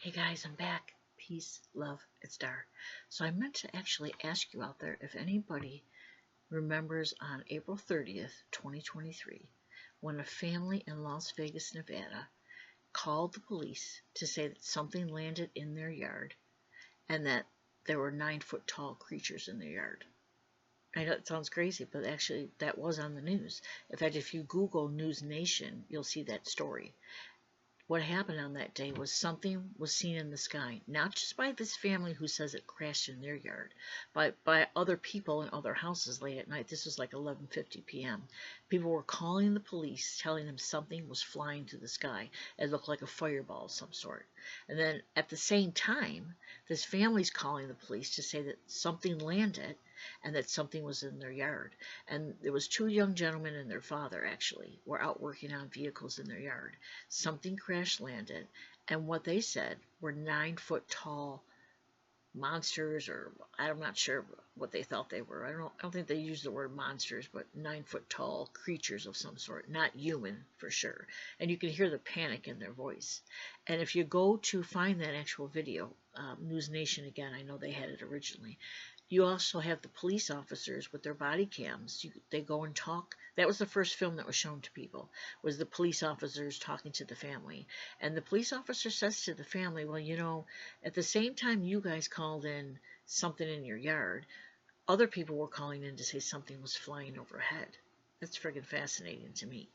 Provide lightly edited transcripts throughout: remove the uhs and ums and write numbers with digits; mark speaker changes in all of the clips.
Speaker 1: Hey guys, I'm back. Peace, love, it's Dar. So I meant to actually ask you out there if anybody remembers on April 30th, 2023, when a family in Las Vegas, Nevada called the police to say that something landed in their yard and that there were 9 foot tall creatures in their yard. I know it sounds crazy, but actually that was on the news. In fact, if you Google News Nation, you'll see that story. What happened on that day was something was seen in the sky, not just by this family who says it crashed in their yard, but by other people in other houses late at night. This was like 11:50 p.m. People were calling the police, telling them something was flying through the sky. It looked like a fireball of some sort. And then at the same time, this family's calling the police to say that something landed and that something was in their yard. And there was two young gentlemen and their father actually were out working on vehicles in their yard. Something crash landed, and what they said were 9 foot tall monsters, or I'm not sure what they thought they were. I don't think they used the word monsters, but 9 foot tall creatures of some sort, not human for sure. And you can hear the panic in their voice. And if you go to find that actual video, News Nation again, I know they had it originally. You also have the police officers with their body cams. They go and talk. That was the first film that was shown to people, was the police officers talking to the family. And the police officer says to the family, well, at the same time you guys called in something in your yard, other people were calling in to say something was flying overhead. That's friggin' fascinating to me.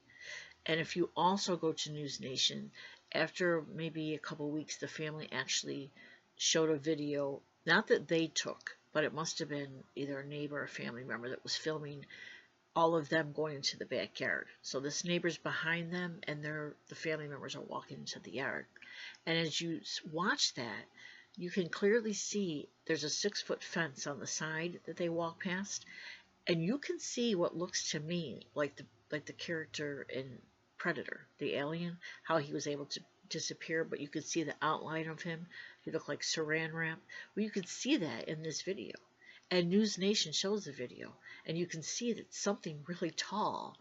Speaker 1: And if you also go to News Nation, after maybe a couple weeks, the family actually showed a video, not that they took, but it must have been either a neighbor or a family member that was filming all of them going into the backyard. So this neighbor's behind them, and the family members are walking into the yard. And as you watch that, you can clearly see there's a 6 foot fence on the side that they walk past, and you can see what looks to me like the character in Predator, the alien, how he was able to disappear, but you could see the outline of him. He looked like saran wrap. Well, you could see that in this video. And News Nation shows the video, and you can see that something really tall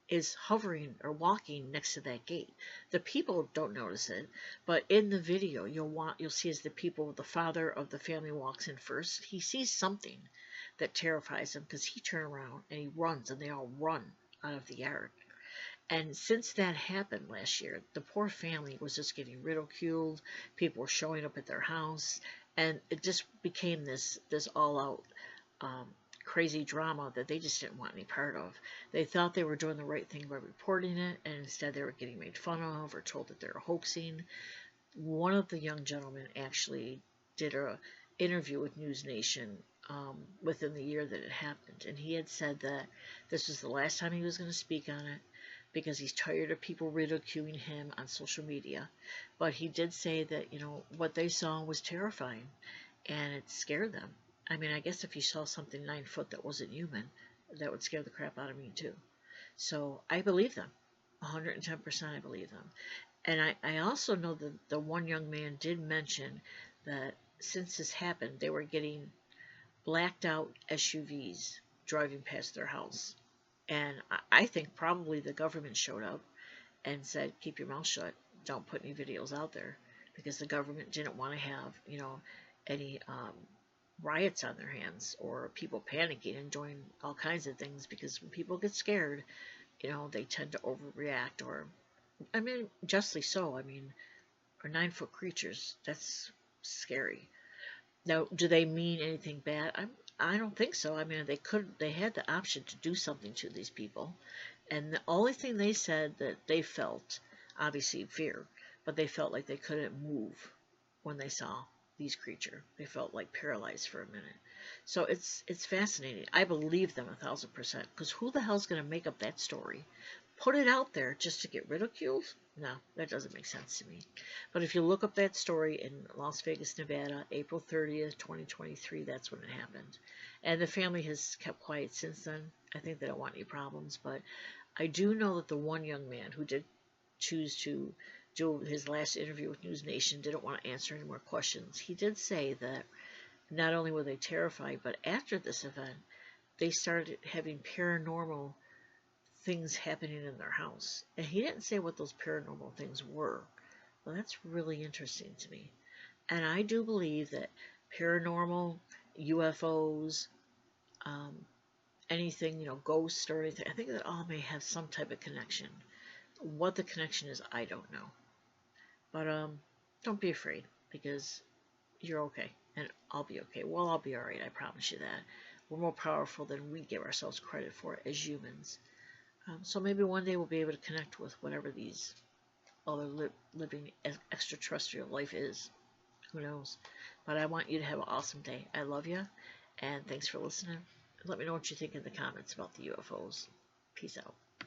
Speaker 1: is hovering or walking next to that gate. The people don't notice it, but in the video you'll see as the father of the family walks in first, he sees something that terrifies him because he turns around and he runs, and they all run out of the yard. And since that happened last year, the poor family was just getting ridiculed. People were showing up at their house, and it just became this all out crazy drama that they just didn't want any part of. They thought they were doing the right thing by reporting it, and instead they were getting made fun of or told that they were hoaxing. One of the young gentlemen actually did a interview with News Nation within the year that it happened, and he had said that this was the last time he was going to speak on it because he's tired of people ridiculing him on social media. But he did say that, what they saw was terrifying, and it scared them. I mean, I guess if you saw something 9 foot that wasn't human, that would scare the crap out of me too. So I believe them. 110% I believe them. And I also know that the one young man did mention that since this happened, they were getting blacked out SUVs driving past their house. And I think probably the government showed up and said, keep your mouth shut. Don't put any videos out there, because the government didn't want to have, any riots on their hands or people panicking and doing all kinds of things, because when people get scared, they tend to overreact, or, I mean, justly so. I mean, or 9 foot creatures, that's scary. Now, do they mean anything bad? I don't think so. I mean, they had the option to do something to these people, and the only thing they said that they felt, obviously fear, but they felt like they couldn't move when they saw these creatures. They felt like paralyzed for a minute. So it's fascinating. I believe them 1,000%, because who the hell's going to make up that story? Put it out there just to get ridiculed? No, that doesn't make sense to me. But if you look up that story in Las Vegas, Nevada, April 30th, 2023, that's when it happened. And the family has kept quiet since then. I think they don't want any problems. But I do know that the one young man who did choose to do his last interview with News Nation didn't want to answer any more questions. He did say that not only were they terrified, but after this event, they started having paranormal things happening in their house. And he didn't say what those paranormal things were. Well, that's really interesting to me. And I do believe that paranormal, UFOs, um, anything, ghosts or anything, I think that all may have some type of connection. What the connection is, I don't know. But don't be afraid, because you're okay, and I'll be okay. Well, I'll be alright, I promise you that. We're more powerful than we give ourselves credit for as humans. So maybe one day we'll be able to connect with whatever these other living extraterrestrial life is. Who knows? But I want you to have an awesome day. I love you, and thanks for listening. Let me know what you think in the comments about the UFOs. Peace out.